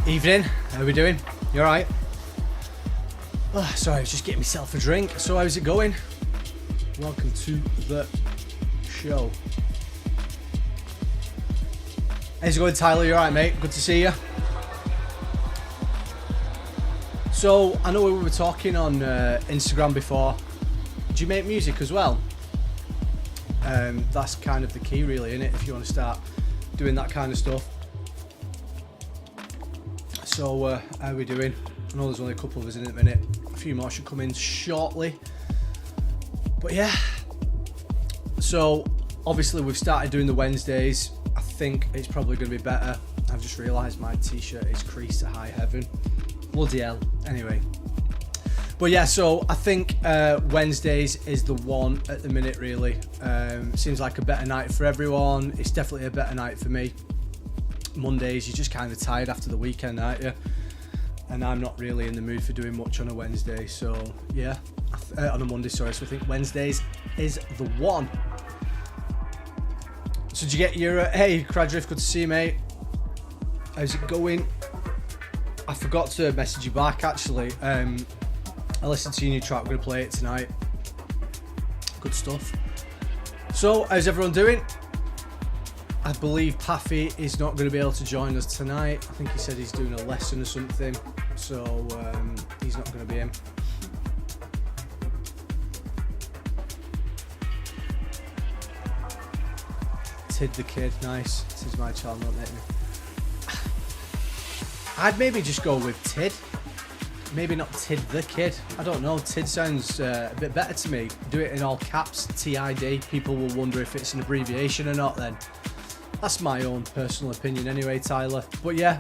Evening, how are we doing? You alright? Oh, sorry, I was just getting myself a drink. So how's it going? Welcome to the show. How's it going, Tyler? You alright, mate? Good to see you. So, I know we were talking on Instagram before. Do you make music as well? That's kind of the key, really, isn't it? If you want to start doing that kind of stuff. So, how are we doing? I know there's only a couple of us in a minute. A few more should come in shortly. But yeah. So, obviously we've started doing the Wednesdays. I think it's probably going to be better. I've just realised my t-shirt is creased to high heaven. Bloody hell. Anyway. But yeah, so I think Wednesdays is the one at the minute, really. Seems like a better night for everyone. It's definitely a better night for me. Mondays, you're just kind of tired after the weekend, aren't you? And I'm not really in the mood for doing much on a Wednesday, so yeah. On a Monday, sorry. So I think Wednesdays is the one. So did you get your... hey, Cradriff, good to see you, mate. How's it going? I forgot to message you back, actually. I listened to your new track. I'm going to play it tonight. Good stuff. So, how's everyone doing? I believe Paffy is not going to be able to join us tonight. I think he said he's doing a lesson or something. So, he's not going to be in. Tid the Kid, nice. This is my child, not let me. I'd maybe just go with Tid. Maybe not Tid the Kid. I don't know. Tid sounds a bit better to me. Do it in all caps, TID. People will wonder if it's an abbreviation or not then. That's my own personal opinion anyway, Tyler. But yeah,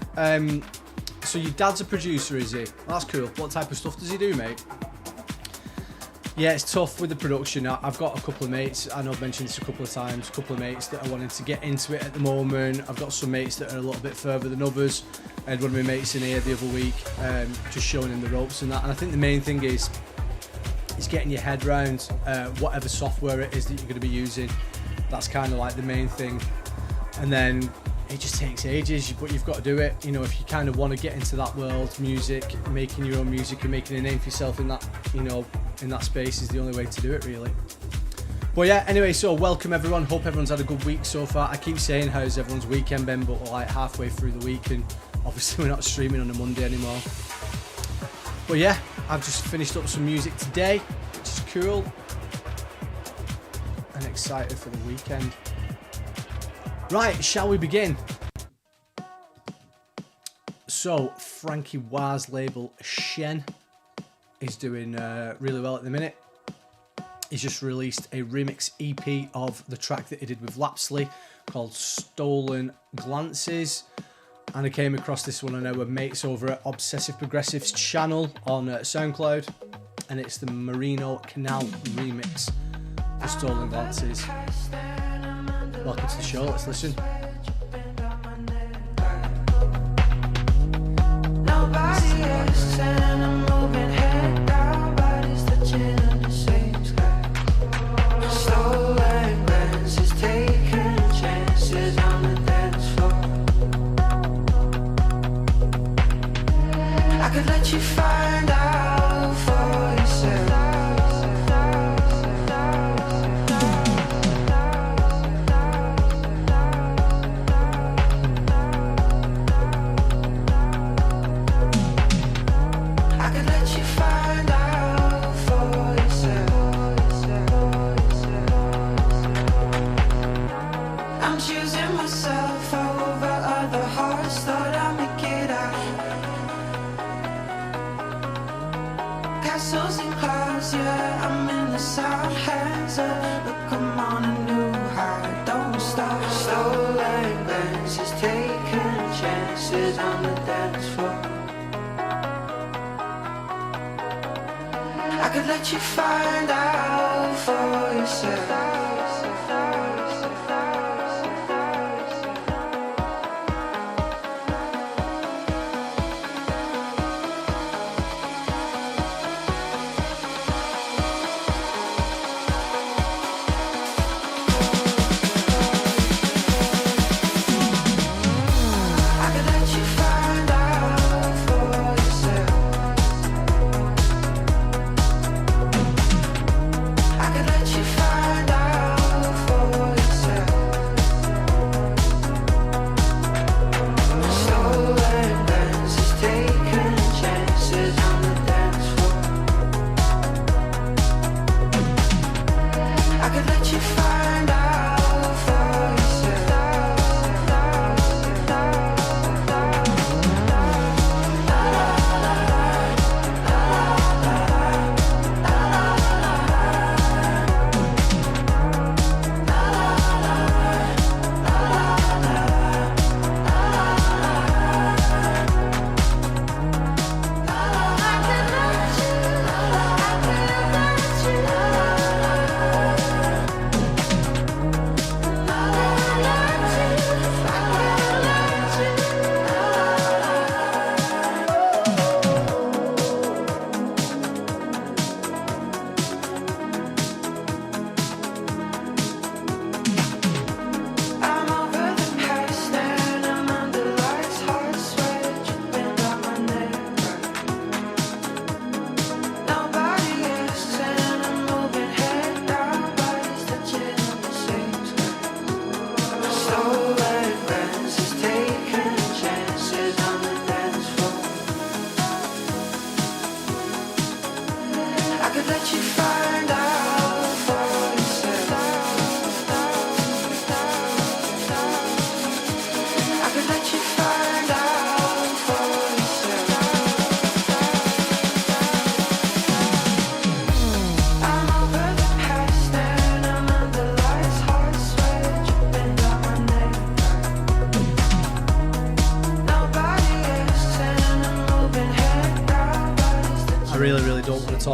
so your dad's a producer, is he? That's cool. What type of stuff does he do, mate? Yeah, it's tough with the production. I've got a couple of mates, I know I've mentioned this a couple of times, a couple of mates that are wanting to get into it at the moment. I've got some mates that are a little bit further than others. I had one of my mates in here the other week, just showing him the ropes and that. And I think the main thing is getting your head around whatever software it is that you're going to be using. That's kind of like the main thing. And then it just takes ages, but you've got to do it. You know, if you kind of want to get into that world, music, making your own music and making a name for yourself in that, you know, in that space is the only way to do it, really. But yeah, anyway, so welcome everyone. Hope everyone's had a good week so far. I keep saying how's everyone's weekend been, but we're like halfway through the week and obviously we're not streaming on a Monday anymore. But yeah, I've just finished up some music today, which is cool. And excited for the weekend. Right, shall we begin? So, Frankie Wah's label Shen is doing really well at the minute. He's just released a remix EP of the track that he did with Lapsley called Stolen Glances. And I came across this one on our mates over at Obsessive Progressive's channel on SoundCloud. And it's the Merino Canal remix for Stolen Glances. Welcome to the show, let's listen. Nobody else and I'm moving head down, body's touching on the same sky. Stolen glances, taking chances on the dance floor. I could let you find out for yourself. Castles and clouds, yeah, I'm in the sun. Hands up, look, I'm on a new high. Don't stop. Stolen glances, taking chances on the dance floor. I could let you find out for yourself.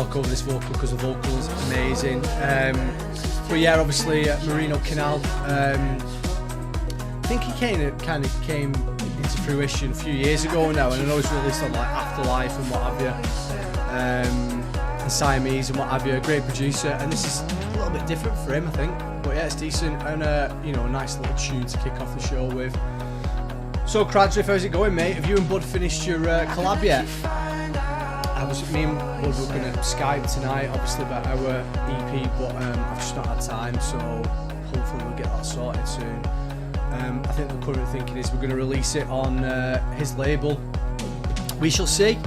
talk over this vocal because the vocal is amazing. But yeah, obviously Marino Canal. I think he kind of came into fruition a few years ago now, and I know he's released on like Afterlife and what have you, and Siamese and what have you. A great producer, and this is a little bit different for him, I think. But yeah, it's decent, and you know, a nice little tune to kick off the show with. So Cradriff, how's it going, mate? Have you and Bud finished your collab yet? Me and Bud were going to Skype tonight, obviously, about our EP, but I've just not had time, so hopefully we'll get that sorted soon. I think the current thinking is we're going to release it on his label. We shall see,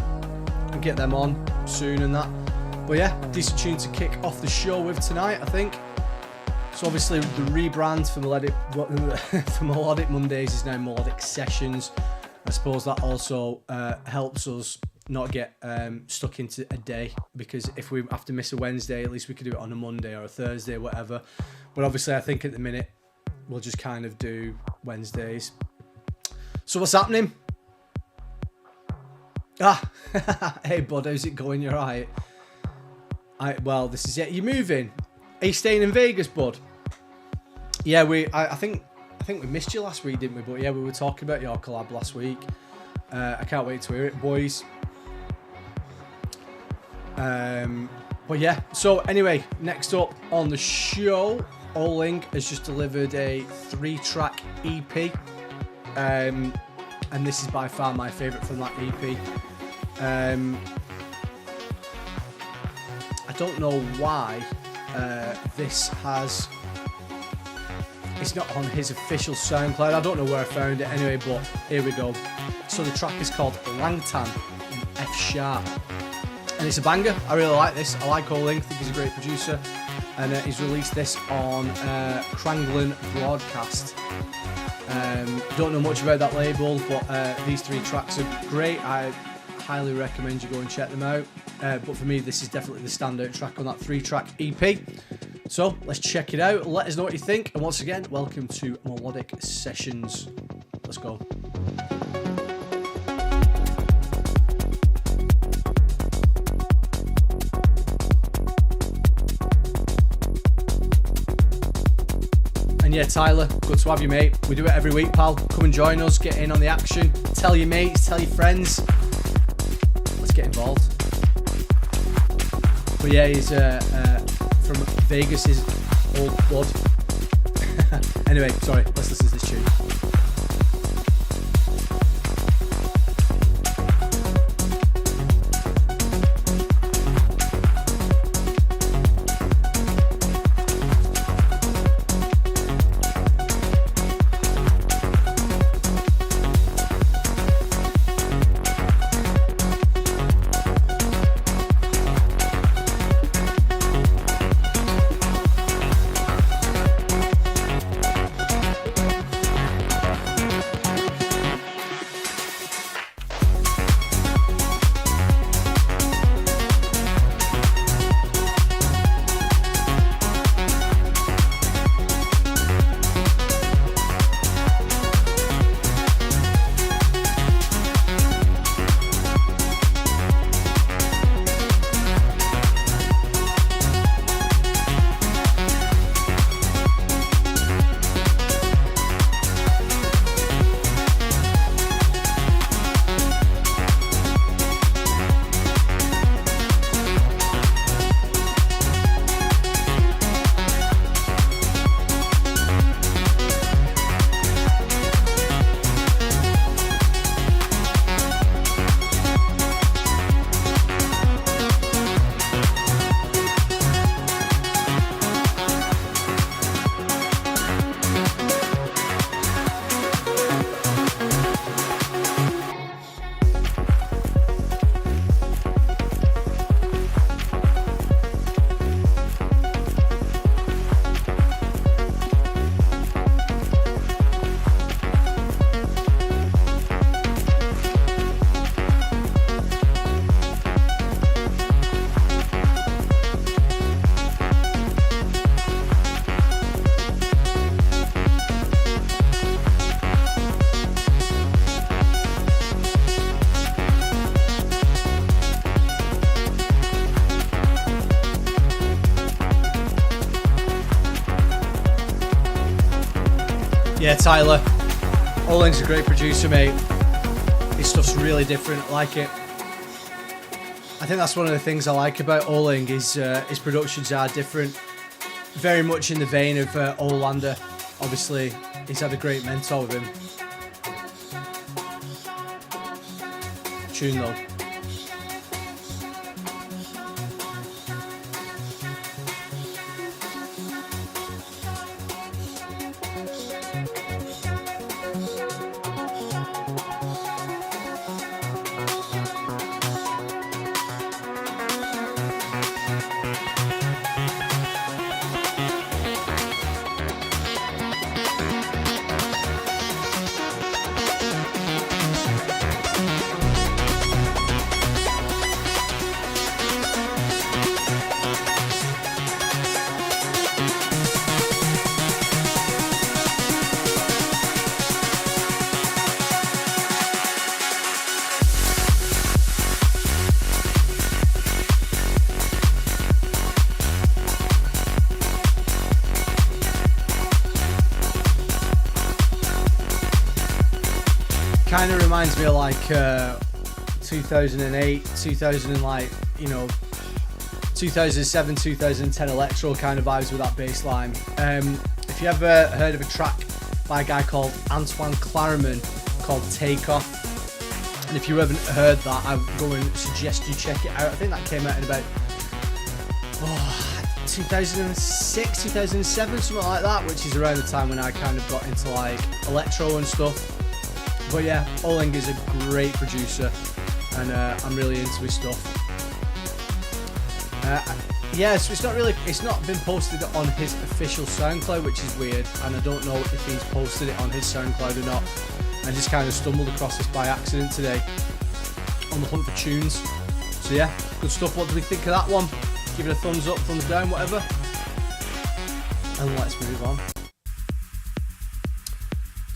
and get them on soon and that. But yeah, decent tune to kick off the show with tonight, I think. So obviously the rebrand for Melodic Mondays is now Melodic Sessions. I suppose that also helps us not get stuck into a day, because if we have to miss a Wednesday, at least we could do it on a Monday or a Thursday, whatever. But obviously I think at the minute we'll just kind of do Wednesdays. So what's happening? Hey Bud, how's it going? You're right. Well, this is it. You're moving. Are you staying in Vegas, Bud? Yeah, I think we missed you last week, didn't we? But yeah, we were talking about your collab last week. I can't wait to hear it, boys. But yeah, so anyway, next up on the show, Oling has just delivered a 3-track EP. And this is by far my favourite from that EP. I don't know why it's not on his official SoundCloud. I don't know where I found it anyway, but here we go. So the track is called Langtan in F sharp, and it's a banger. I really like this. I like Oling. I think he's a great producer, and he's released this on Kranglen Broadcast. Don't know much about that label, but these 3 tracks are great. I highly recommend you go and check them out. But for me, this is definitely the standout track on that 3-track EP. So let's check it out. Let us know what you think. And once again, welcome to Melodic Sessions. Let's go. And yeah, Tyler, good to have you, mate. We do it every week, pal. Come and join us, get in on the action. Tell your mates, tell your friends. Let's get involved. But yeah, he's from Vegas, his old blood. Anyway, sorry, let's listen to this tune. Yeah, Tyler. Oling's a great producer, mate. His stuff's really different. I like it. I think that's one of the things I like about Oling is his productions are different. Very much in the vein of Olander. Obviously, he's had a great mentor with him. Tune though. Kind of reminds me of like 2008, 2000 like, you know, 2007, 2010 electro kind of vibes with that bass line. If you ever heard of a track by a guy called Antoine Clariman called Take Off, and if you haven't heard that, I would go and suggest you check it out. I think that came out in about 2006, 2007, something like that, which is around the time when I kind of got into like electro and stuff. But yeah, Oling is a great producer, and I'm really into his stuff. Yeah, so it's not been posted on his official SoundCloud, which is weird, and I don't know if he's posted it on his SoundCloud or not. I just kind of stumbled across this by accident today on the hunt for tunes. So yeah, good stuff. What do we think of that one? Give it a thumbs up, thumbs down, whatever. And let's move on.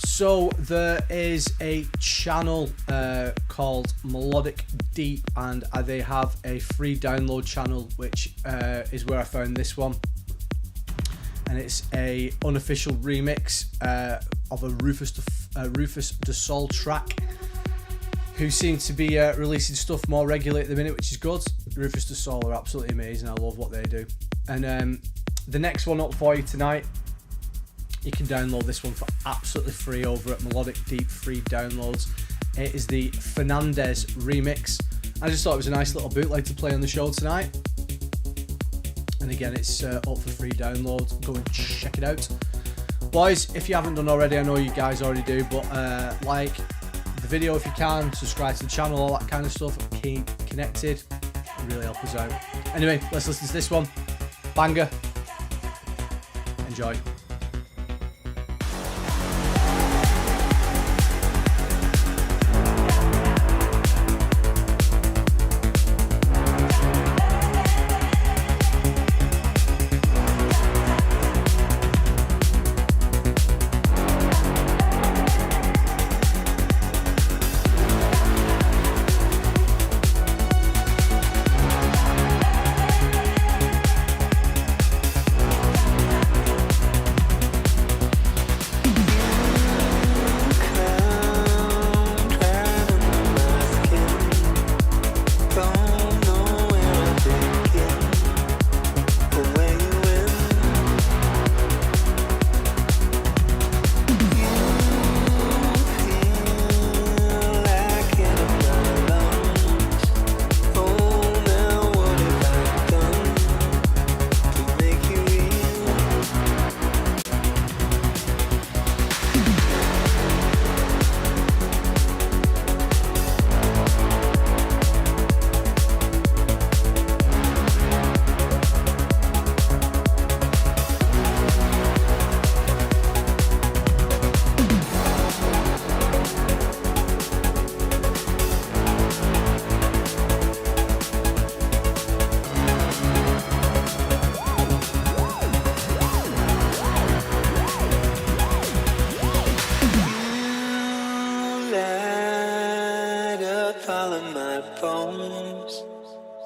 So there is a channel called Melodic Deep, and they have a free download channel, which is where I found this one. And it's a unofficial remix of a Rufus Du Sol track, who seem to be releasing stuff more regularly at the minute, which is good. Rufus Du Sol are absolutely amazing. I love what they do. And the next one up for you tonight, you can download this one for absolutely free over at Melodic Deep free downloads. It is the Fernandez remix. I just thought it was a nice little bootleg to play on the show tonight. And again, it's up for free download. Go and check it out. Boys, if you haven't done already, I know you guys already do, but like the video if you can, subscribe to the channel, all that kind of stuff. Keep connected. It really help us out. Anyway, let's listen to this one. Banger. Enjoy.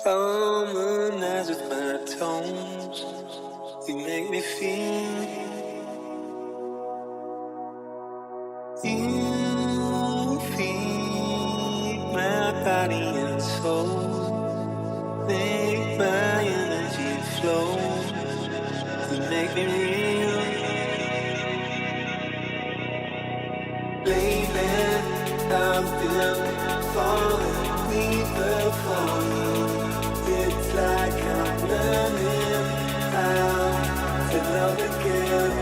Harmonize with my tones. You make me feel You feed my body and soul, make my energy flow, you make me real. Lately, I've been falling deeper for you. It's like I'm learning how to love again.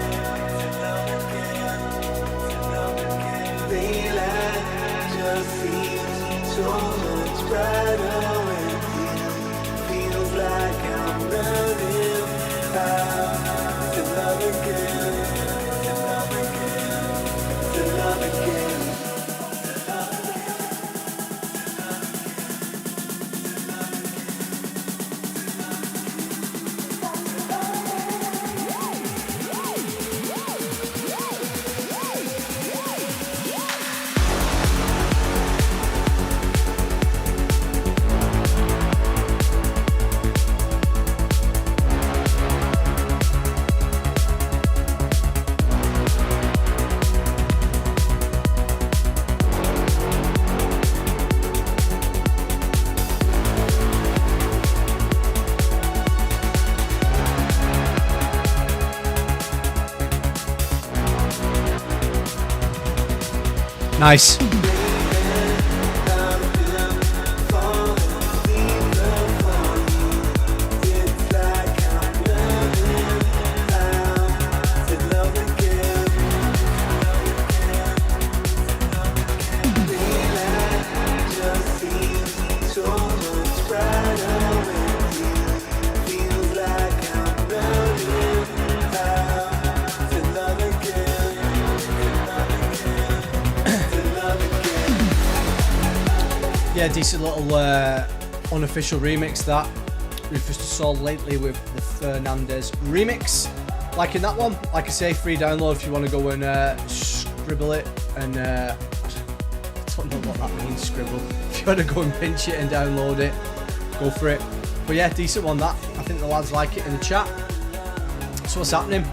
Daylight just seems so much brighter with you. Feels like I'm learning how to love again. To love again. To love again. Nice. Yeah, decent little unofficial remix that we've just saw lately with the Fernandez remix. Liking that one. Like I say, free download if you want to go and scribble it. And I don't know what that means, scribble. If you want to go and pinch it and download it, go for it. But yeah, decent one that. I think the lads like it in the chat. So what's happening?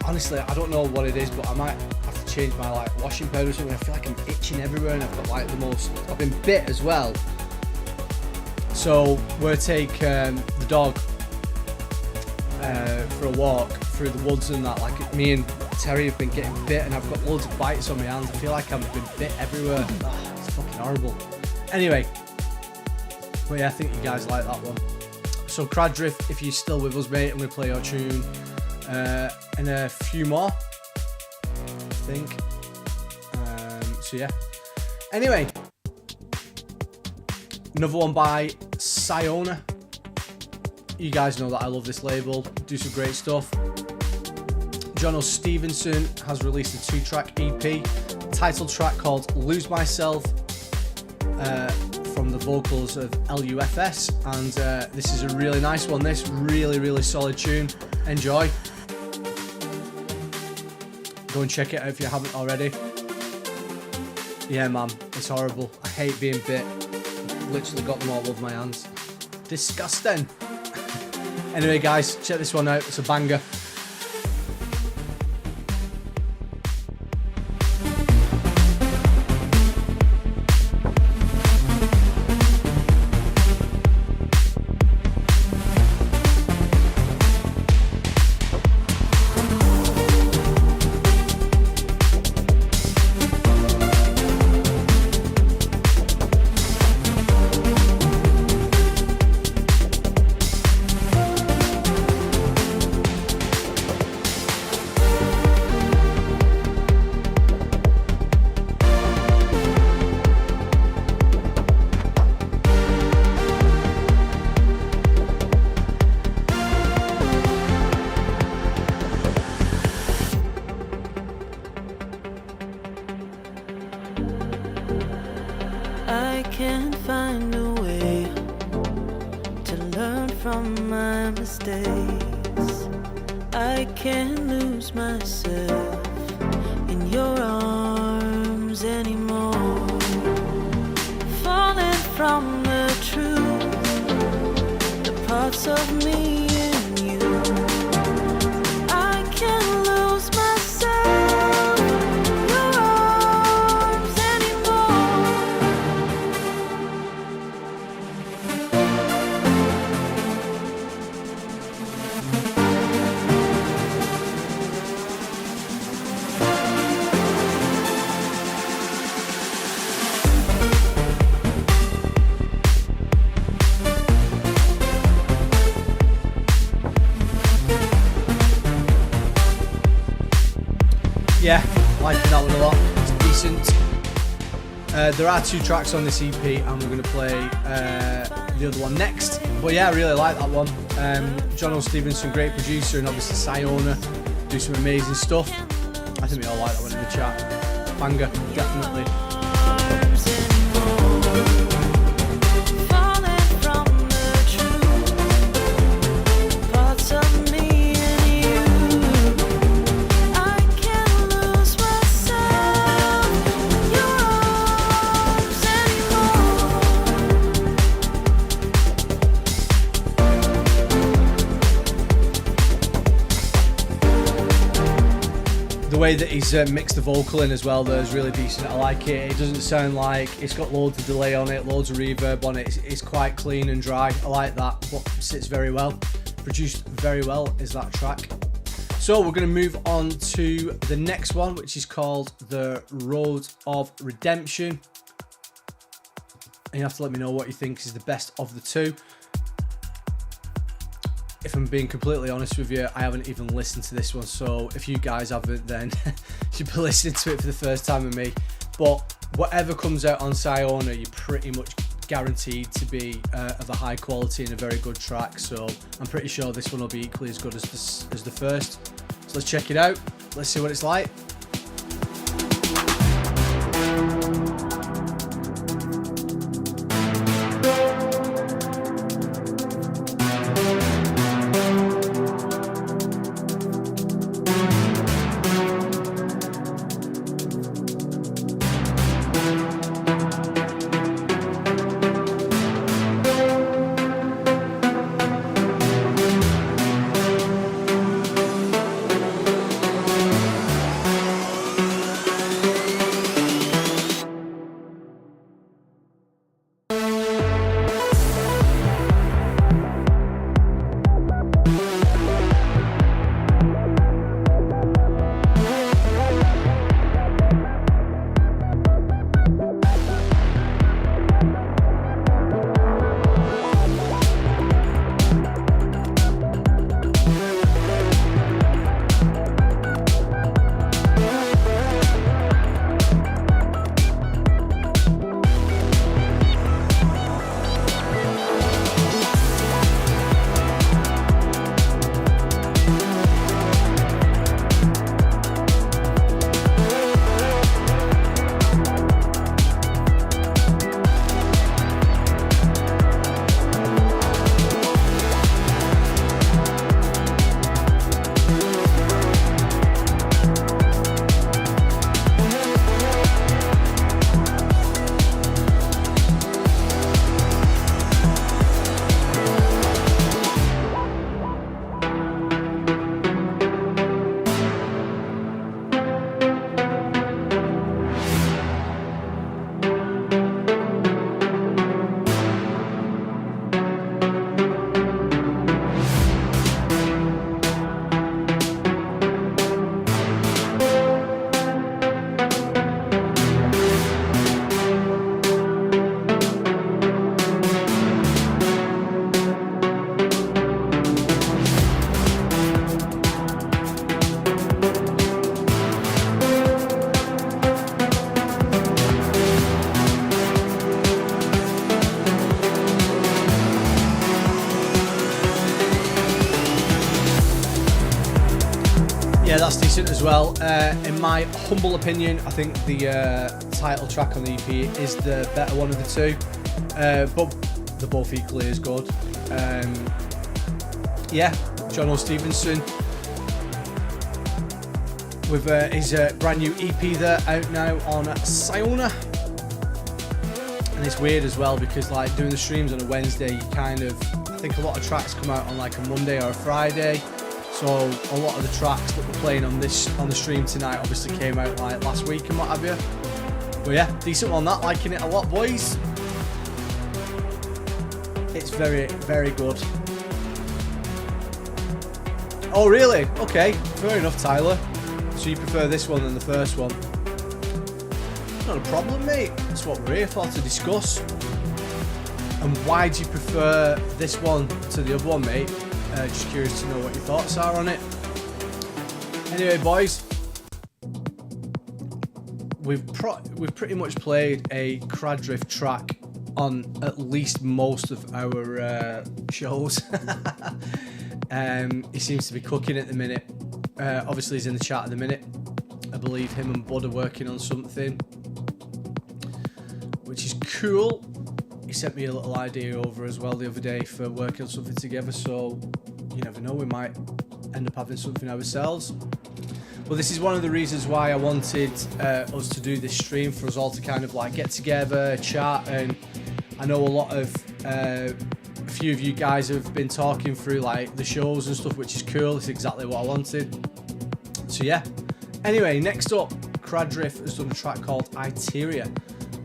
Honestly, I don't know what it is, but I might have to change my washing powder or something. I feel like I'm itching everywhere and I've got the most. I've been bit as well. So we'll take the dog for a walk through the woods and that. Like me and Terry have been getting bit and I've got loads of bites on my hands. I feel like I've been bit everywhere. It's fucking horrible. Anyway, but yeah, I think you guys like that one. So Cradriff, if you're still with us, mate, I'm going to play your tune and a few more, I think. So yeah. Anyway, another one by Siona. You guys know that I love this label. Do some great stuff. Jono Stevenson has released a 2-track EP, title track called Lose Myself, from the vocals of LUFS, and this is a really nice one. This really solid tune. Enjoy. Go and check it out if you haven't already. Yeah, man, it's horrible. I hate being bit. Literally got them all over my hands. Disgusting. Anyway, guys, check this one out. It's a banger. I can't find a way to learn from my mistakes. I can't lose myself in your arms anymore. Falling from the truth, the parts of me and you. I can't lose myself Yeah, liking that one a lot. It's decent. There are 2 tracks on this EP, and we're going to play the other one next. But yeah, I really like that one. John O. Stevenson, great producer, and obviously Siona do some amazing stuff. I think we all like that one in the chat. Banger, definitely. The way that he's mixed the vocal in as well though is really decent. I like it. It doesn't sound like it's got loads of delay on it, loads of reverb on it. It's quite clean and dry. I like that. What sits very well, produced very well is that track. So we're going to move on to the next one, which is called The Road of Redemption. And you have to let me know what you think is the best of the 2. If I'm being completely honest with you, I haven't even listened to this one, so if you guys haven't, then you'll be listening to it for the first time with me. But whatever comes out on Siona, you're pretty much guaranteed to be of a high quality and a very good track, so I'm pretty sure this one will be equally as good as the first. So let's check it out, let's see what it's like. Yeah, that's decent as well. In my humble opinion, I think the title track on the EP is the better one of the 2, but they're both equally as good. Yeah, John O. Stevenson with his brand new EP there out now on Siona. And it's weird as well because like doing the streams on a Wednesday, you kind of, I think a lot of tracks come out on like a Monday or a Friday. So a lot of the tracks that we're playing on the stream tonight obviously came out like last week and what have you. But yeah, decent on that, liking it a lot, boys. It's very, very good. Oh really? Okay, fair enough, Tyler. So you prefer this one than the first one? Not a problem, mate. That's what we're here for, to discuss. And why do you prefer this one to the other one, mate? Just curious to know what your thoughts are on it. Anyway, boys, we've pretty much played a Cradrift track on at least most of our shows. He seems to be cooking at the minute. Obviously he's in the chat at the minute. I believe him and Bud are working on something, which is cool. He sent me a little idea over as well the other day for working on something together, so you never know, we might end up having something ourselves. Well, this is one of the reasons why I wanted us to do this stream, for us all to kind of like get together, chat, and I know a lot of a few of you guys have been talking through like the shows and stuff, which is cool. It's exactly what I wanted. So yeah. Anyway, next up, Cradrift has done a track called Iteria,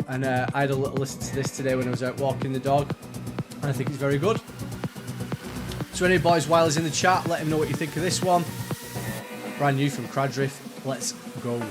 and I had a little listen to this today when I was out walking the dog, and I think it's very good. So any boys, while he's in the chat, let him know what you think of this one. Brand new from Cradrift. Let's go.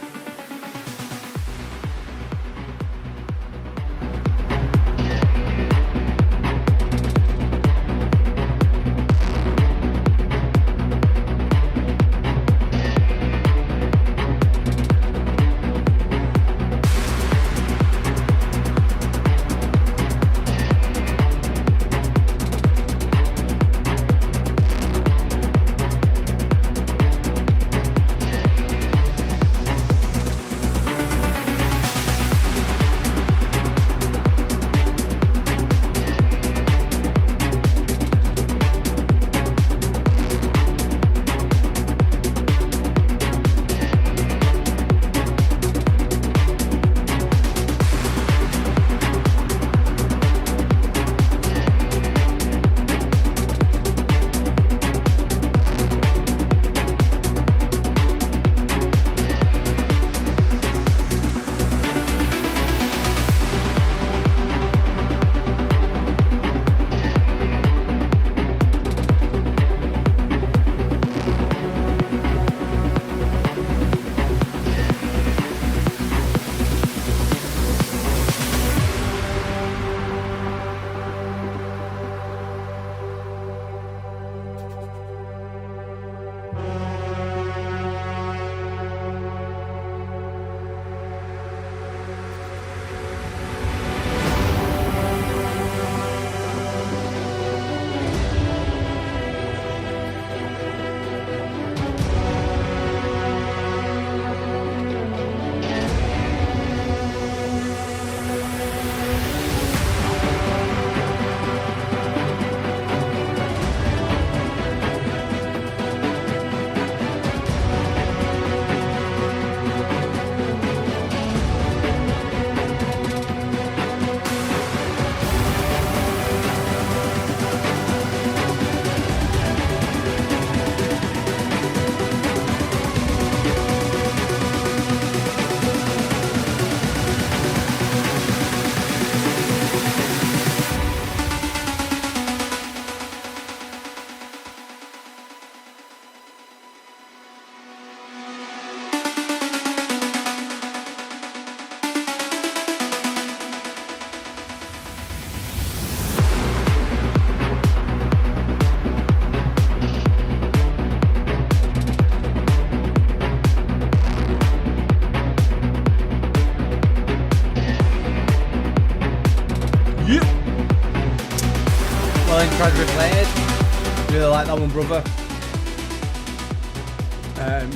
Really like that one, brother.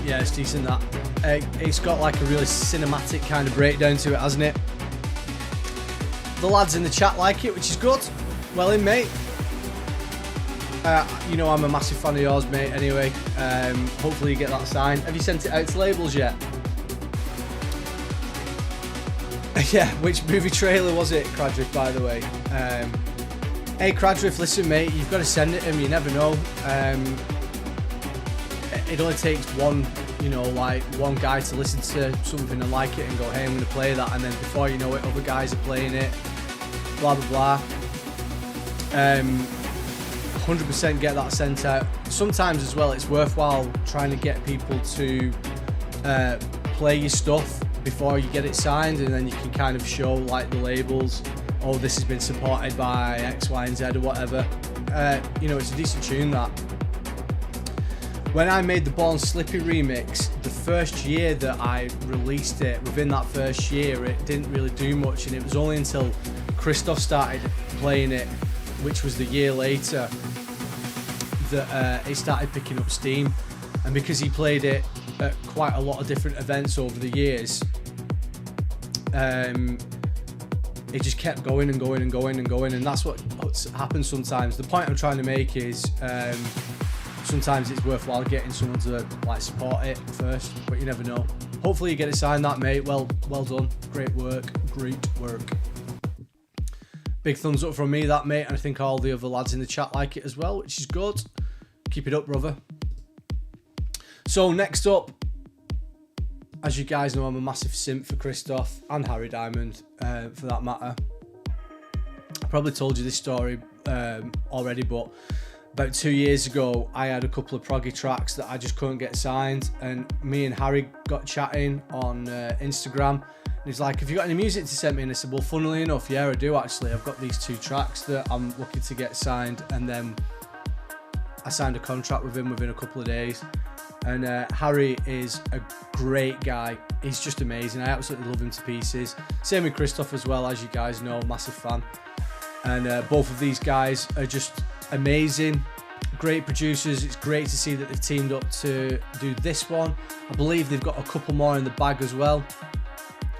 Yeah, it's decent that. It's got like a really cinematic kind of breakdown to it, hasn't it? The lads in the chat like it, which is good. Well in, mate. You know I'm a massive fan of yours, mate, anyway. Hopefully you get that signed. Have you sent it out to labels yet? Yeah, which movie trailer was it, Cradrift, by the way? Hey Cradrift, listen mate, you've got to send it to him, you never know. It only takes one guy to listen to something and like it and go, hey, I'm going to play that, and then before you know it, other guys are playing it, blah blah blah. 100% get that sent out. Sometimes as well, it's worthwhile trying to get people to play your stuff before you get it signed, and then you can kind of show like the labels, oh, this has been supported by X, Y, and Z or whatever. It's a decent tune, that. When I made the Born Slippy remix, the first year that I released it, within that first year, it didn't really do much, and it was only until Christoph started playing it, which was the year later, that it started picking up steam. And because he played it at quite a lot of different events over the years, it just kept going and going and going and going, and that's what happens sometimes. The point I'm trying to make is sometimes it's worthwhile getting someone to like support it first, but you never know. Hopefully you get it signed, that mate. Well done, great work. Big thumbs up from me, that mate, and I think all the other lads in the chat like it as well, which is good. Keep it up, brother. So next up, as you guys know, I'm a massive simp for Christoph and Harry Diamond, for that matter. I probably told you this story already, but about 2 years ago, I had a couple of proggy tracks that I just couldn't get signed, and me and Harry got chatting on Instagram. And he's like, "Have you got any music to send me?" And I said, "Well, funnily enough, yeah, I do actually. I've got these 2 tracks that I'm looking to get signed." And then I signed a contract with him within a couple of days. And Harry is a great guy. He's just amazing. I absolutely love him to pieces. Same with Christoph as well, as you guys know, massive fan. And both of these guys are just amazing, great producers. It's great to see that they've teamed up to do this one. I believe they've got a couple more in the bag as well.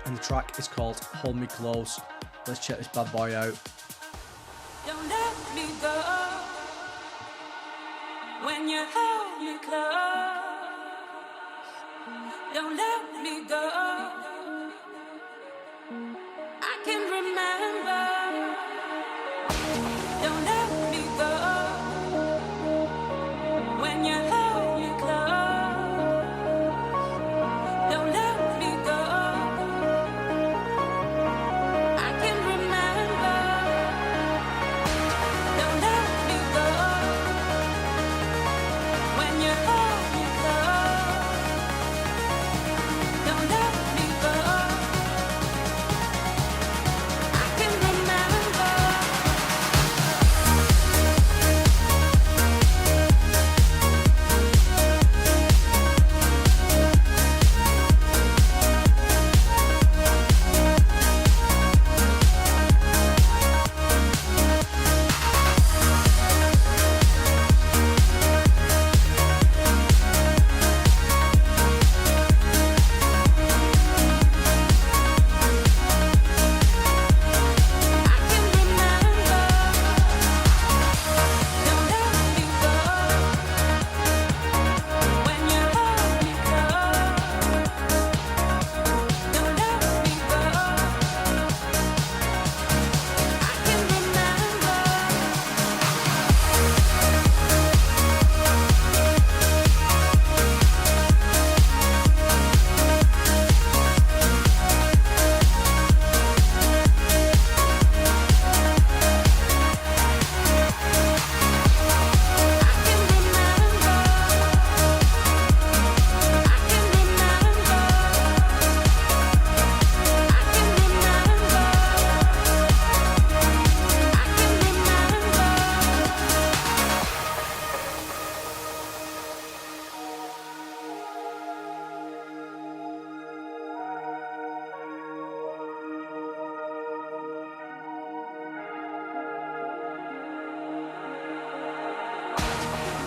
And the track is called Hold Me Close. Let's check this bad boy out. Don't let me go when you hold me close. Don't let me go. I can remember. Don't let me go when you hold me close. Don't let me go. I can remember. Don't let me go when you hold me close. Don't let me go. I can remember.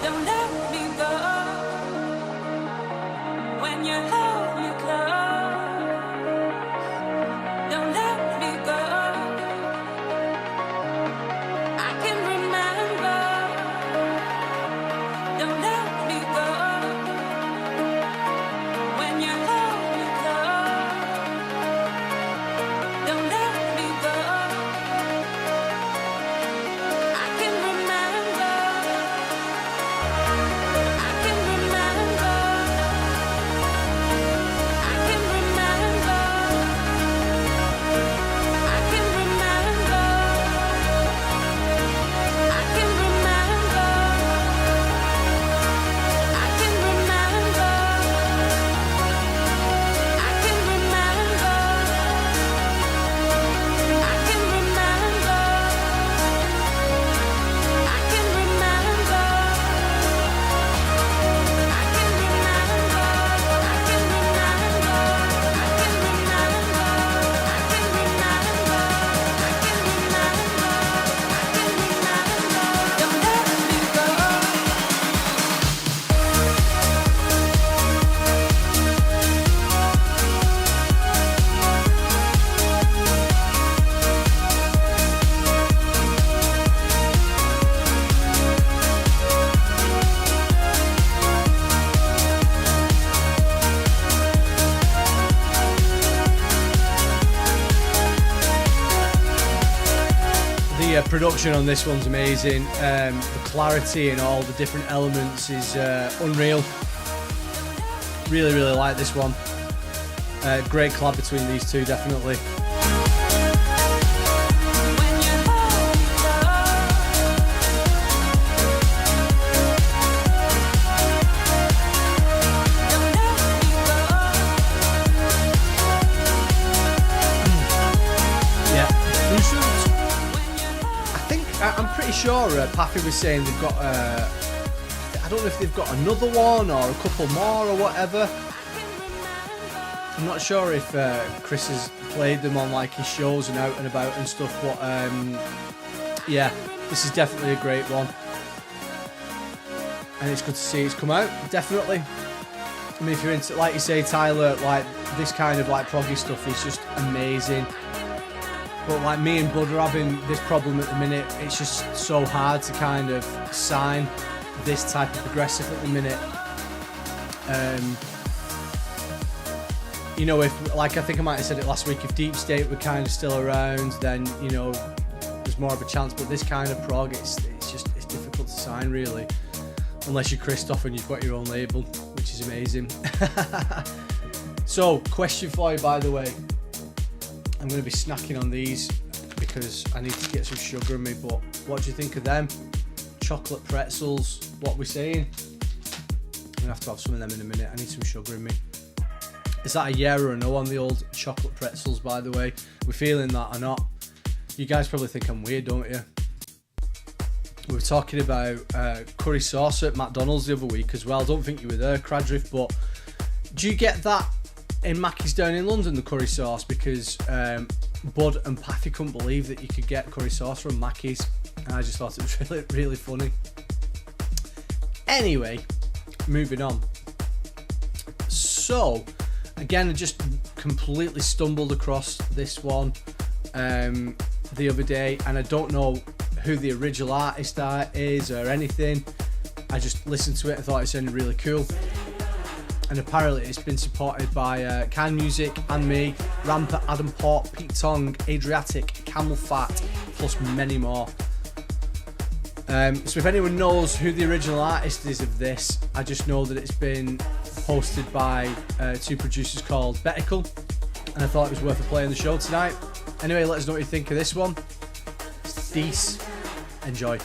Don't let me go when you hold me close. Don't let me go. I can remember. Don't let me go when you hold me close. Don't let me go. I can remember. I can yeah, production on this one's amazing. The clarity and all the different elements is unreal. Really, really like this one. Great collab between these two, definitely. I'm pretty sure Paffy was saying they've got I don't know if they've got another one or a couple more or whatever. I'm not sure if Chris has played them on like his shows and out and about and stuff, but yeah, this is definitely a great one, and it's good to see it's come out, definitely. I mean, if you're into, like you say, Tyler, like this kind of like proggy stuff is just amazing. But like me and Bud are having this problem at the minute. It's just so hard to kind of sign this type of progressive at the minute. You know, if, like I think I might have said it last week, if Deep State were kind of still around, then, you know, there's more of a chance. But this kind of prog, it's difficult to sign, really. Unless you're Christoph and you've got your own label, which is amazing. So, question for you, by the way. I'm going to be snacking on these because I need to get some sugar in me, but what do you think of them? Chocolate pretzels, what we're saying? I'm going to have some of them in a minute. I need some sugar in me. Is that a yeah or a no on the old chocolate pretzels, by the way? We're feeling that or not? You guys probably think I'm weird, don't you? We were talking about curry sauce at McDonald's the other week as well. I don't think you were there, Cradriff, but do you get that in Mackey's down in London, the curry sauce? Because Bud and Paffy couldn't believe that you could get curry sauce from Mackey's, and I just thought it was really, really funny. Anyway, moving on. So, again, I just completely stumbled across this one the other day, and I don't know who the original artist is or anything. I just listened to it and thought it sounded really cool. And apparently it's been supported by Kind Music and me, Rampart, Adam Port, Pete Tong, Adriatic, Camel Fat, plus many more. So if anyone knows who the original artist is of this, I just know that it's been hosted by two producers called Betical, and I thought it was worth a play on the show tonight. Anyway, let us know what you think of this one. It's Thies. Enjoy.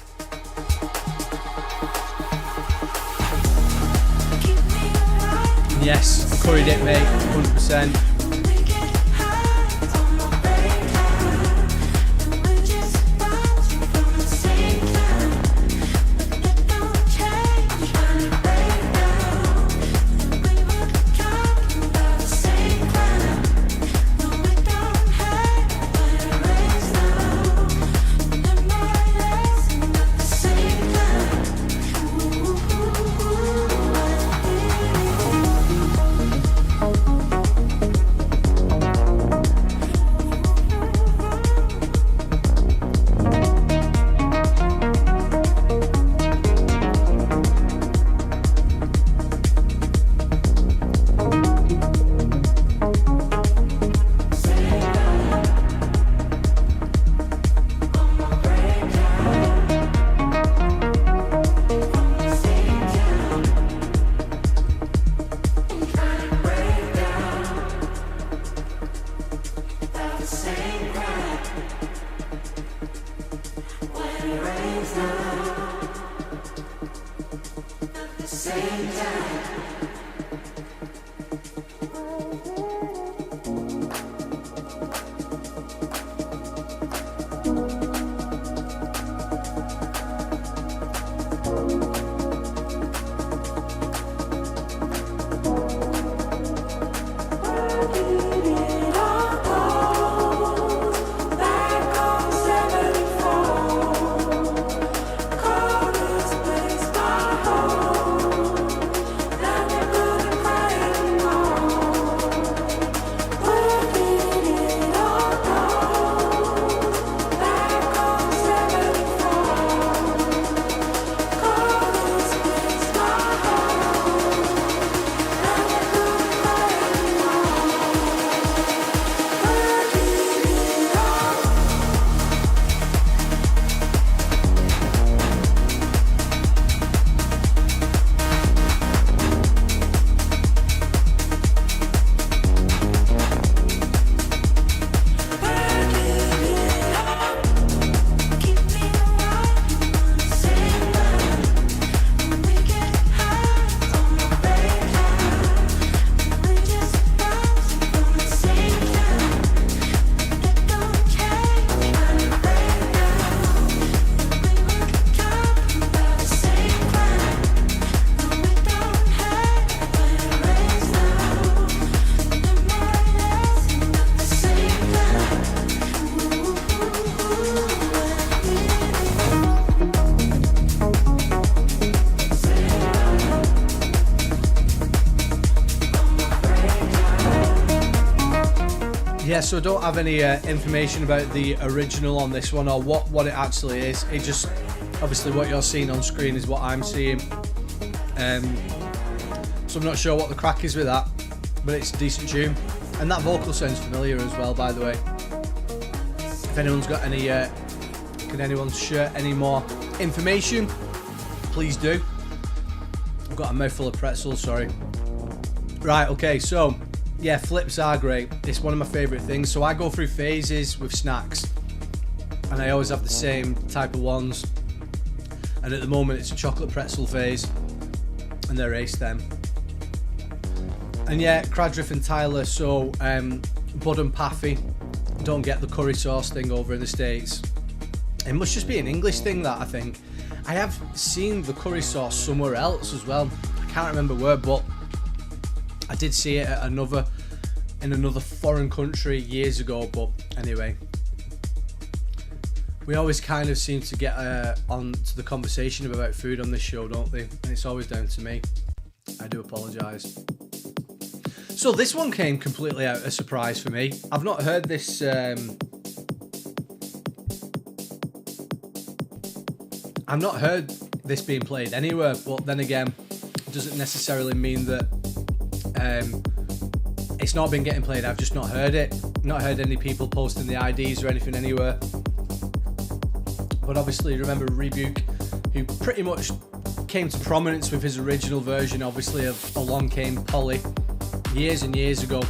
Yes, curried it, mate, 100%. Yeah, so I don't have any information about the original on this one or what it actually is. It just, obviously what you're seeing on screen is what I'm seeing. So I'm not sure what the crack is with that, but it's a decent tune. And that vocal sounds familiar as well, by the way. If anyone's got any, can anyone share any more information? Please do. I've got a mouthful of pretzels, sorry. Right, okay, so yeah, flips are great. It's one of my favourite things. So I go through phases with snacks, and I always have the same type of ones. And at the moment, it's a chocolate pretzel phase, and they're ace them. And yeah, Cradriff and Tyler. So Bud and Paffy don't get the curry sauce thing over in the States. It must just be an English thing, that, I think. I have seen the curry sauce somewhere else as well. I can't remember where, but I did see it at in another foreign country years ago. But anyway, we always kind of seem to get on to the conversation about food on this show, don't they? And it's always down to me. I do apologise. So this one came completely out of surprise for me. I've not heard this. I've not heard this being played anywhere, but then again, it doesn't necessarily mean that it's not been getting played. I've just not heard it. Not heard any people posting the IDs or anything anywhere. But obviously, remember Rebuke, who pretty much came to prominence with his original version, obviously, of Along Came Polly years and years ago.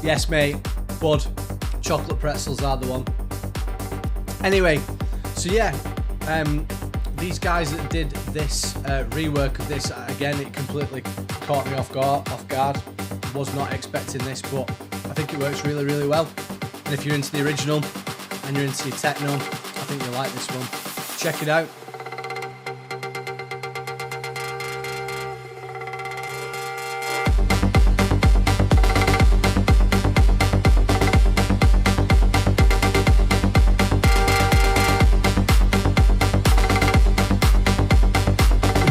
Yes, mate. Bud, chocolate pretzels are the one. Anyway, so yeah, these guys that did this rework of this, again, it completely caught me off guard. Was not expecting this, but I think it works really, really well. And if you're into the original and you're into your techno, I think you'll like this one. Check it out.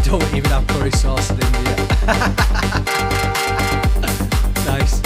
Don't even have curry sauce in India. Nice.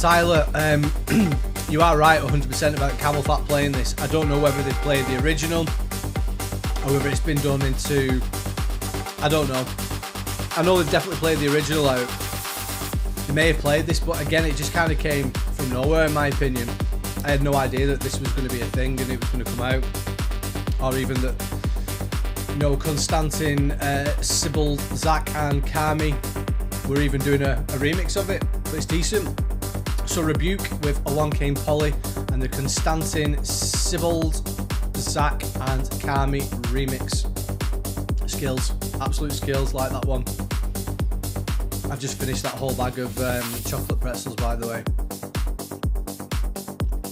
Tyler, you are right 100% about Camel Fat playing this. I don't know whether they played the original or whether it's been done into... I don't know. I know they've definitely played the original out. They may have played this, but again, it just kind of came from nowhere, in my opinion. I had no idea that this was going to be a thing and it was going to come out. Or even that, you know, Konstantin, Sybil, Zach and Kami were even doing a remix of it. But it's decent. So Rebuke with Along Came Polly and the Konstantin, Sybil, Zach and Kami remix. Skills, absolute skills, like that one. I've just finished that whole bag of chocolate pretzels, by the way.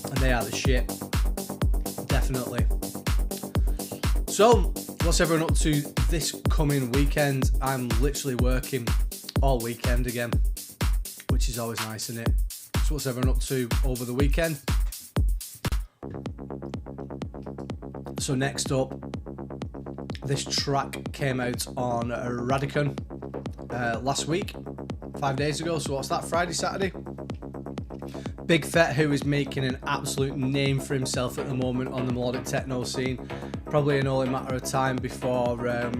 And they are the shit. Definitely. So, what's everyone up to this coming weekend? I'm literally working all weekend again, which is always nice, isn't it? So what's everyone up to over the weekend? So next up, this track came out on Radicon last week, 5 days ago. So what's that, Friday, Saturday? Big Fet, who is making an absolute name for himself at the moment on the melodic techno scene. Probably an only matter of time before it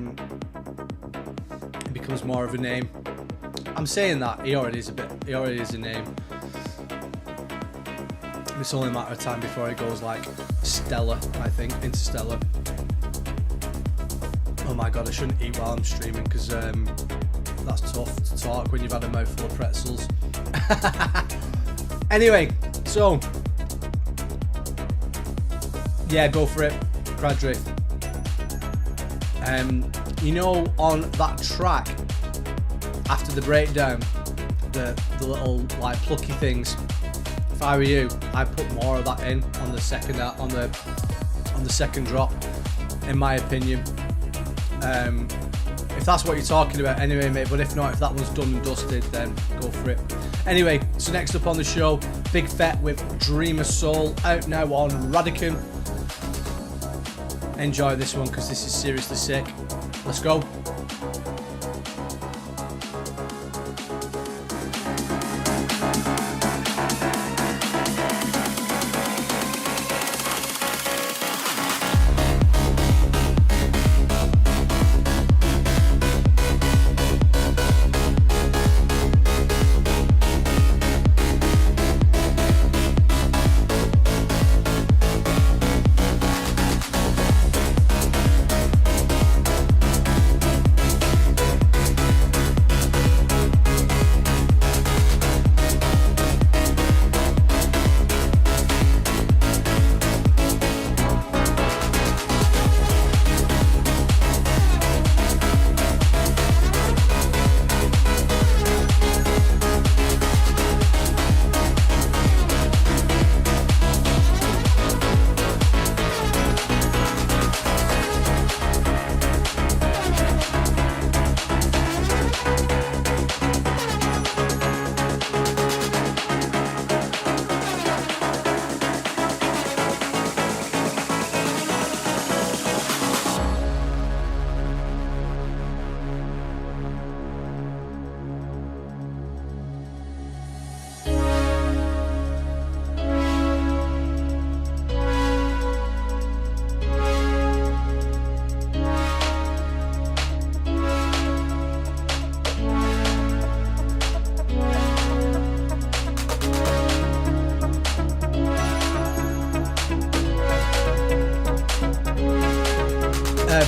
becomes more of a name. I'm saying that he already is a name. It's only a matter of time before it goes like stellar, I think, interstellar. Oh my god, I shouldn't eat while I'm streaming because that's tough to talk when you've had a mouthful of pretzels. Anyway, so yeah, go for it, Cradriff. You know, on that track after the breakdown, the little like plucky things. If I were you, I'd put more of that in on the second drop, in my opinion. If that's what you're talking about anyway, mate, but if not, if that one's done and dusted, then go for it. Anyway, so next up on the show, Big Fet with Dreamer Soul, out now on Radicon. Enjoy this one because this is seriously sick. Let's go.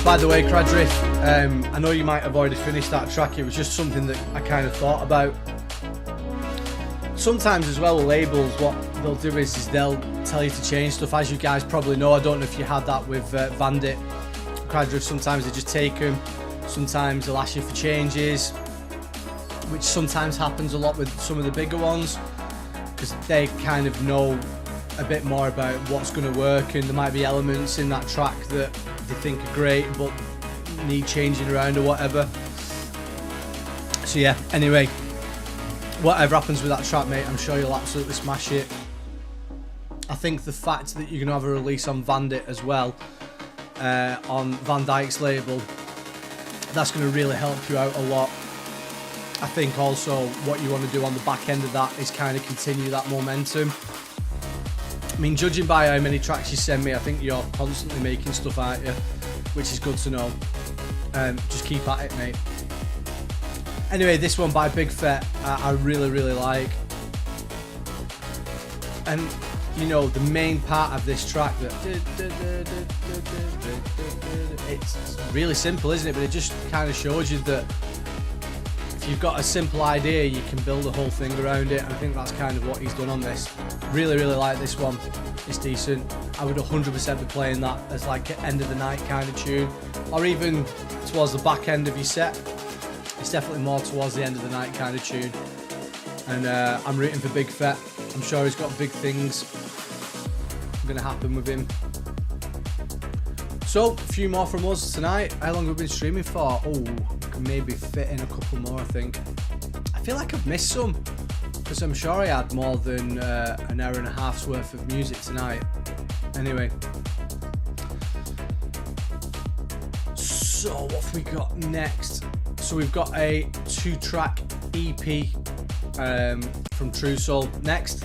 By the way, Cradriff, I know you might have already finished that track. It was just something that I kind of thought about. Sometimes as well, labels, what they'll do is they'll tell you to change stuff. As you guys probably know, I don't know if you had that with Vandit. Cradriff, sometimes they just take them. Sometimes they'll ask you for changes, which sometimes happens a lot with some of the bigger ones, because they kind of know a bit more about what's going to work, and there might be elements in that track that they think are great but need changing around or whatever. So yeah, anyway, whatever happens with that track, mate, I'm sure you'll absolutely smash it. I think the fact that you're going to have a release on Vandit as well, on Van Dyke's label, that's going to really help you out a lot. I think also what you want to do on the back end of that is kind of continue that momentum. I mean, judging by how many tracks you send me, I think you're constantly making stuff, aren't you? Which is good to know. Just keep at it, mate. Anyway, this one by Big Fet, I really, really like. And, you know, the main part of this track, it's really simple, isn't it? But it just kind of shows you that if you've got a simple idea, you can build a whole thing around it. And I think that's kind of what he's done on this. Really, really like this one. It's decent. I would 100% be playing that as like an end of the night kind of tune, or even towards the back end of your set. It's definitely more towards the end of the night kind of tune. And I'm rooting for Big Fet. I'm sure he's got big things going to happen with him. So, a few more from us tonight. How long have we been streaming for? Oh, we can maybe fit in a couple more, I think. I feel like I've missed some, because I'm sure I had more than an hour and a half's worth of music tonight. Anyway. So, what have we got next? So, we've got a 2-track EP from True Soul next,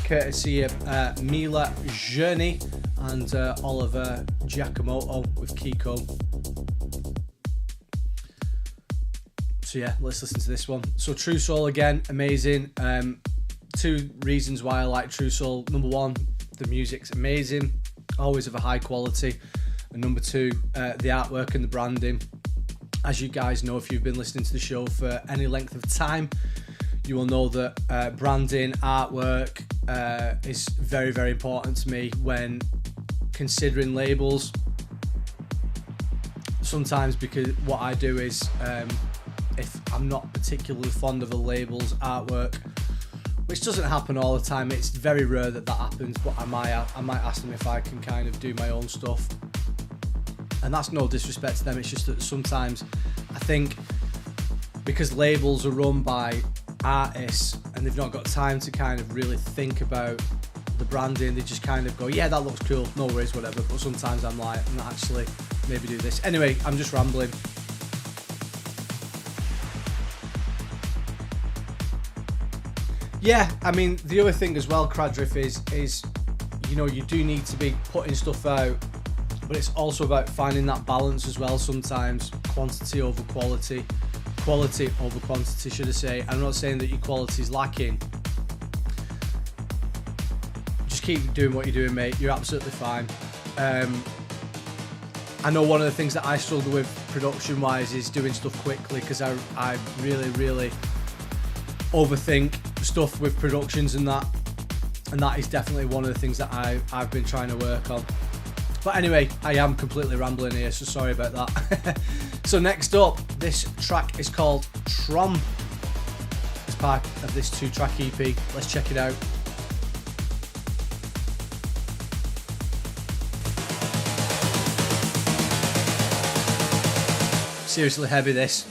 courtesy of Mila Journey and Oliver Giacomoto with Kiko. So yeah, let's listen to this one. So True Soul again, amazing. 2 reasons why I like True Soul. Number 1, the music's amazing, always of a high quality. And number 2, the artwork and the branding. As you guys know, if you've been listening to the show for any length of time, you will know that branding, artwork is very, very important to me when considering labels. Sometimes, because what I do is, if I'm not particularly fond of a label's artwork, which doesn't happen all the time, it's very rare that happens, but I might ask them if I can kind of do my own stuff. And that's no disrespect to them, it's just that sometimes I think because labels are run by artists and they've not got time to kind of really think about the branding, they just kind of go, yeah, that looks cool, no worries, whatever. But sometimes I'm like, actually, maybe do this. Anyway, I'm just rambling. Yeah, I mean, the other thing as well, Cradriff, is you know, you do need to be putting stuff out, but it's also about finding that balance as well sometimes. Quantity over quality. Quality over quantity, should I say. I'm not saying that your quality is lacking. Just keep doing what you're doing, mate. You're absolutely fine. I know one of the things that I struggle with production-wise is doing stuff quickly, because I really, really overthink stuff with productions and that is definitely one of the things that I've been trying to work on. But anyway, I am completely rambling here, so sorry about that. So next up, this track is called Trom. It's part of this 2-track EP. Let's check it out. Seriously heavy, this.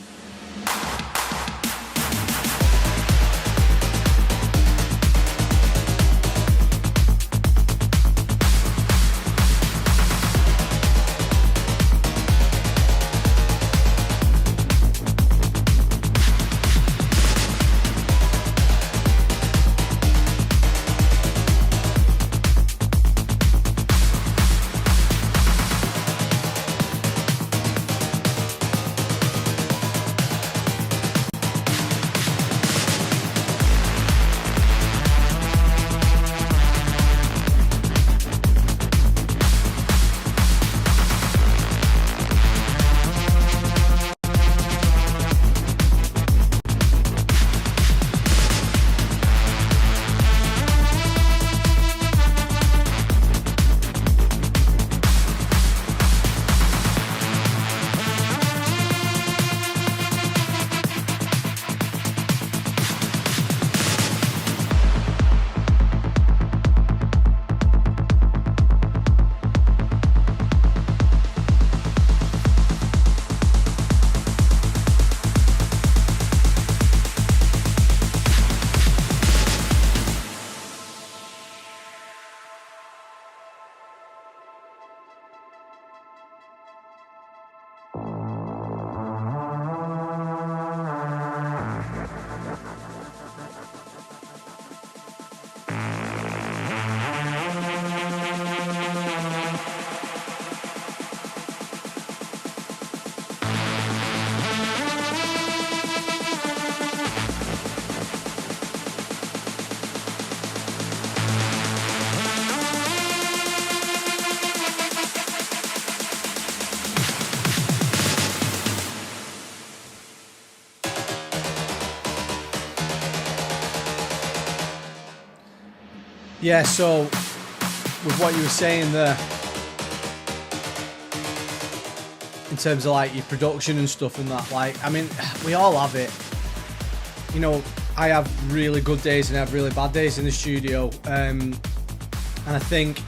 Yeah, so with what you were saying there, in terms of like your production and stuff and that, like, I mean, we all have it. You know, I have really good days and I have really bad days in the studio. And I think,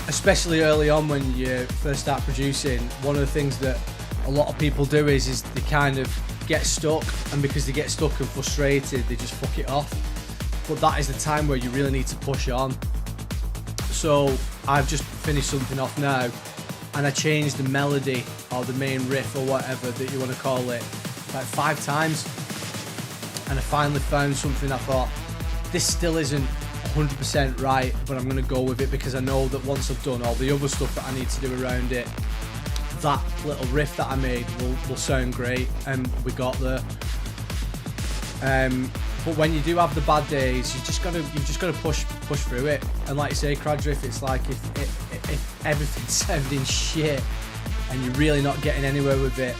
especially early on when you first start producing, one of the things that a lot of people do is they kind of get stuck, and because they get stuck and frustrated, they just fuck it off. But that is the time where you really need to push on. So I've just finished something off now, and I changed the melody or the main riff or whatever that you want to call it like 5 times, and I finally found something. I thought, this still isn't 100% right, but I'm going to go with it because I know that once I've done all the other stuff that I need to do around it, that little riff that I made will sound great, and we got there. But when you do have the bad days, you've just got to push through it. And like you say, Cradriff, it's like if everything's sounding shit and you're really not getting anywhere with it,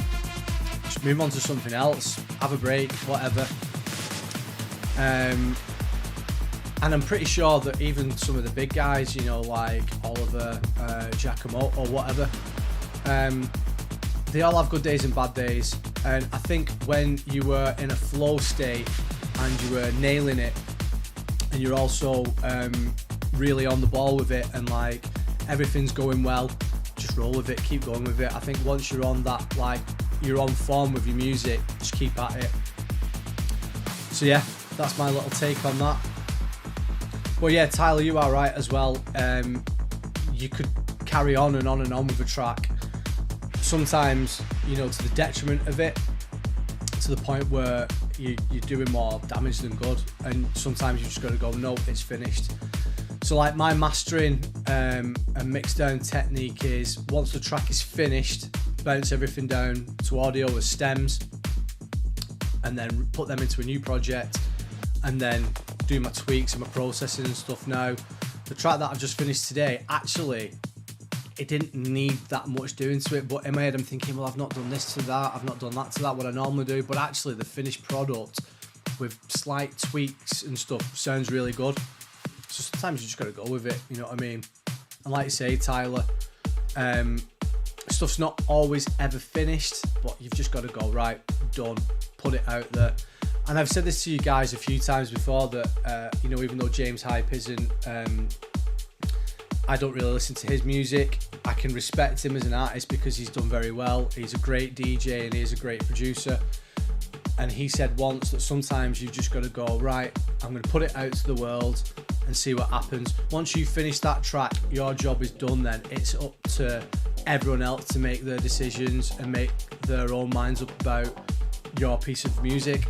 just move on to something else, have a break, whatever. And I'm pretty sure that even some of the big guys, you know, like Oliver, Giacomo or whatever, they all have good days and bad days. And I think when you were in a flow state and you were nailing it, and you're also really on the ball with it, and like everything's going well, just roll with it, keep going with it. I think once you're on that, like you're on form with your music, just keep at it. So yeah, that's my little take on that. But yeah, Tyler, you are right as well. You could carry on and on and on with a track, sometimes, you know, to the detriment of it, to the point where you're doing more damage than good, and sometimes you just got to go, no, it's finished. So like my mastering and mix down technique is, once the track is finished, bounce everything down to audio as stems, and then put them into a new project, and then do my tweaks and my processing and stuff. Now, the track that I've just finished today, actually, it didn't need that much doing to it, but in my head I'm thinking, well, I've not done this to that, I've not done that to that, what I normally do. But actually the finished product with slight tweaks and stuff sounds really good. So sometimes you just got to go with it, you know what I mean? And like you say, Tyler, stuff's not always ever finished, but you've just got to go, right, done, put it out there. And I've said this to you guys a few times before, that you know, even though James Hype isn't, I don't really listen to his music, I can respect him as an artist because he's done very well. He's a great DJ and he is a great producer. And he said once that sometimes you've just got to go, right, I'm going to put it out to the world and see what happens. Once you finish that track, your job is done then. It's up to everyone else to make their decisions and make their own minds up about your piece of music,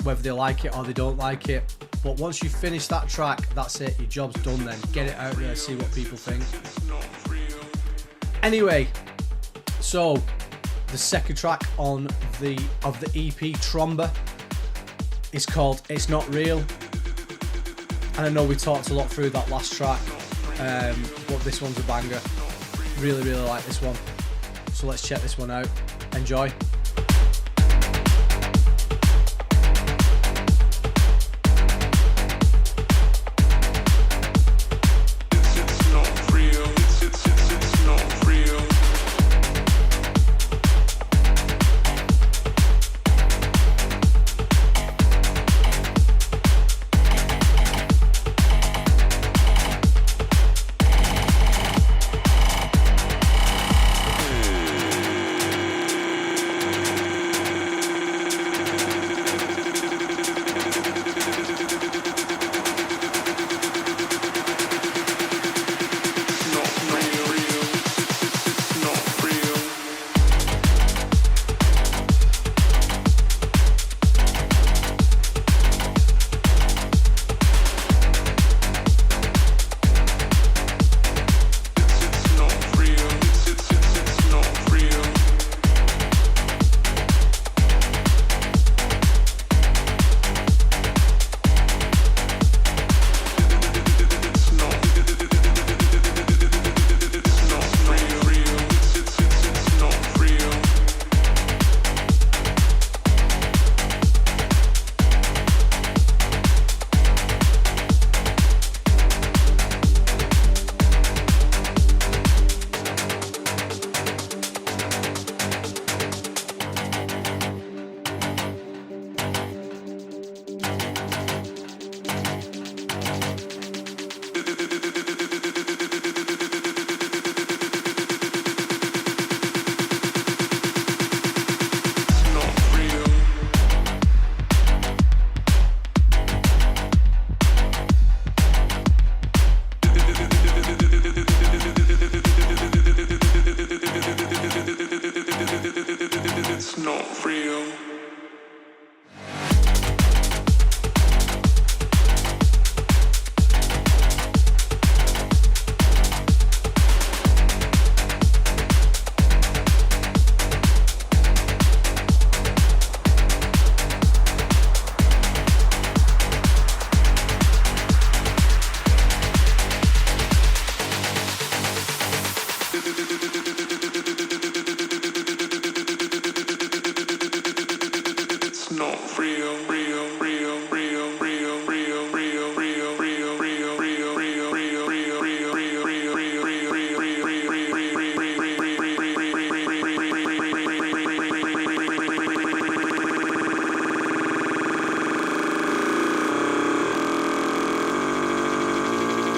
whether they like it or they don't like it. But once you finish that track, that's it, your job's done then. Get it out there, see what people think. Anyway, so the second track on the EP Tromba is called It's Not Real. And I know we talked a lot through that last track, but this one's a banger. Really, really like this one. So let's check this one out. Enjoy.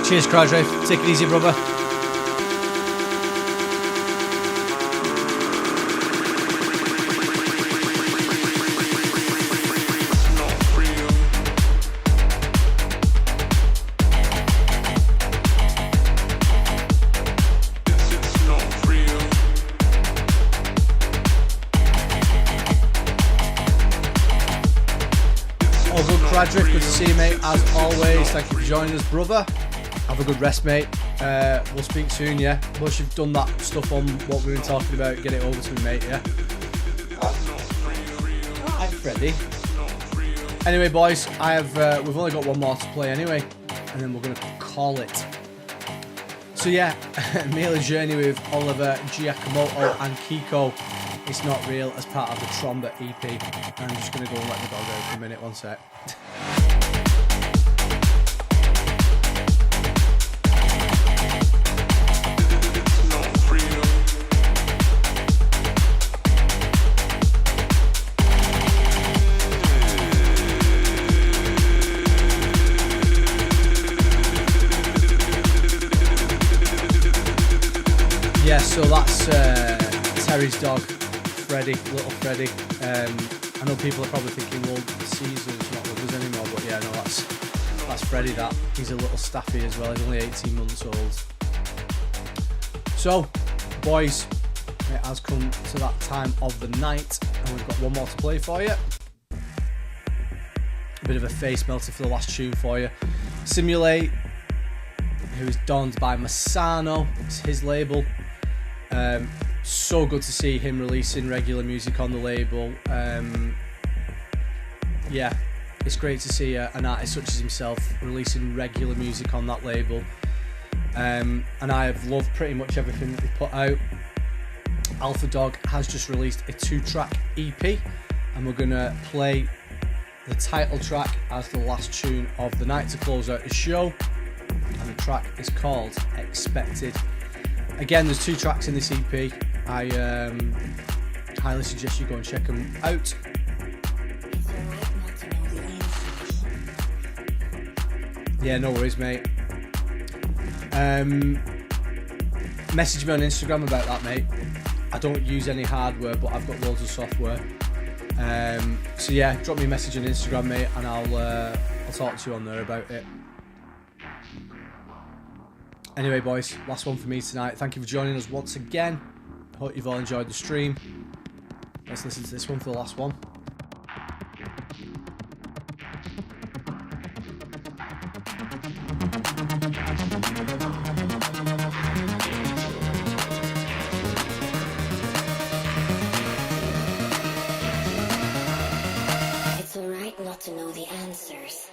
Cheers, Crowdrive. Take it easy, brother. All good, Crowdrive. Good to see you, mate. As always, thank you for joining us, brother. Have a good rest, mate. We'll speak soon, yeah? Once you've done that stuff on what we've been talking about, get it over to me, mate, yeah? I'm ready. Anyway, boys, we've only got one more to play anyway, and then we're going to call it. So yeah, Mila Journey with Oliver Giacomoto and Kiko. It's Not Real as part of the Tromba EP. I'm just going to go and let the dog out for a minute, one sec. Yeah, so that's Terry's dog, Freddie, little Freddie. I know people are probably thinking, well, Caesar's not with us anymore, but yeah, no, that's Freddie, that. He's a little staffy as well, he's only 18 months old. So, boys, it has come to that time of the night, and we've got one more to play for you. A bit of a face melter for the last tune for you. Simulate, who is donned by Masano, it's his label. So good to see him releasing regular music on the label. Yeah, it's great to see an artist such as himself releasing regular music on that label. And I have loved pretty much everything that they put out. Alpha Dog has just released a 2-track EP, and we're gonna play the title track as the last tune of the night to close out the show, and the track is called Expected. Again, there's 2 tracks in this EP. I highly suggest you go and check them out. Yeah, no worries, mate. Message me on Instagram about that, mate. I don't use any hardware, but I've got loads of software. So yeah, drop me a message on Instagram, mate, and I'll talk to you on there about it. Anyway, boys, last one for me tonight. Thank you for joining us once again. I hope you've all enjoyed the stream. Let's listen to this one for the last one. It's alright not to know the answers.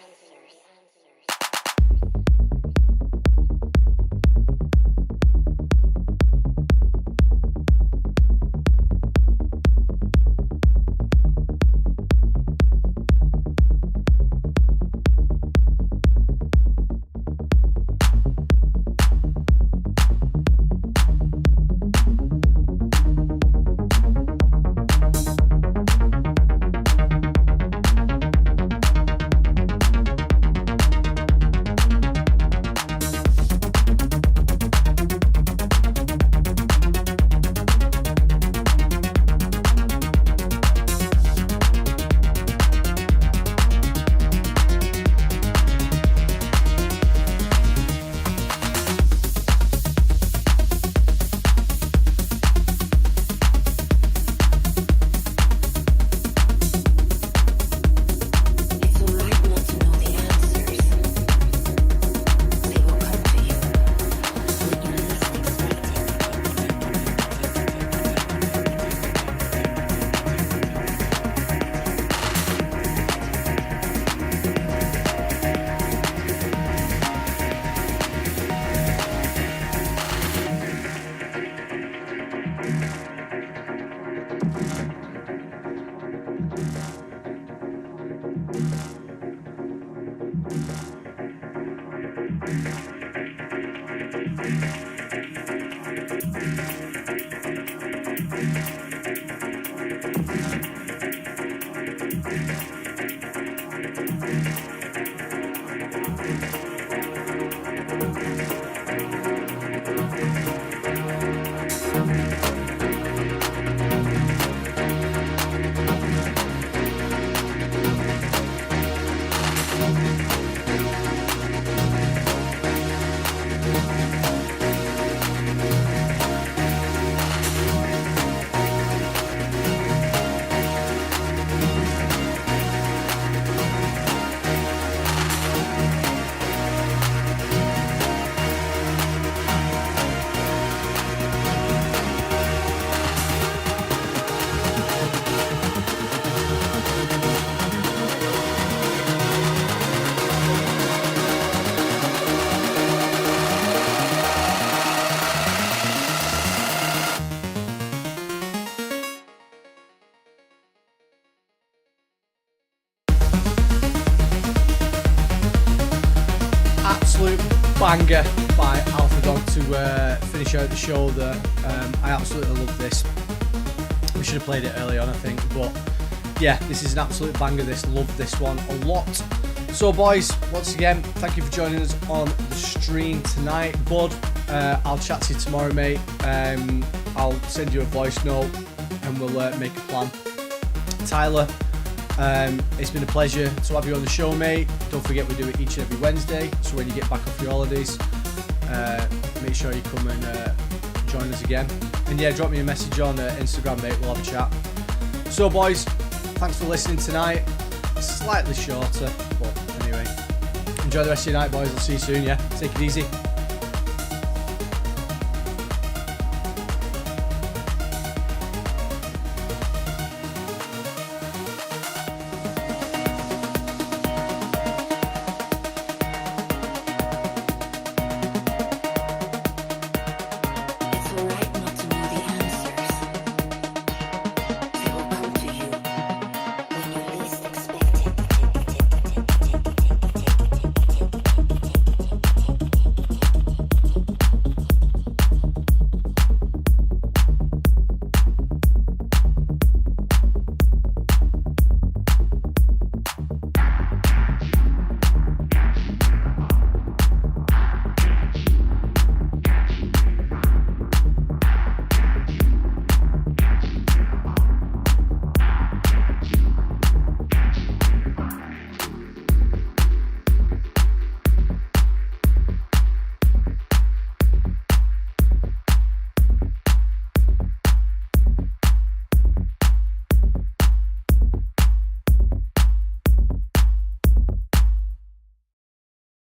banger by Alpha Dog to finish out the show there. I absolutely love this. We should have played it early on, I think, but yeah, this is an absolute banger. This, love this one a lot. So boys, once again, thank you for joining us on the stream tonight. Bud, I'll chat to you tomorrow, mate. I'll send you a voice note and we'll make a plan. Tyler, it's been a pleasure to have you on the show, mate. Don't forget we do it each and every Wednesday, so when you get back off your holidays, make sure you come and join us again. And yeah, drop me a message on Instagram, mate. We'll have a chat. So boys, thanks for listening tonight. Slightly shorter, but anyway, enjoy the rest of your night, boys. I'll see you soon. Yeah, take it easy.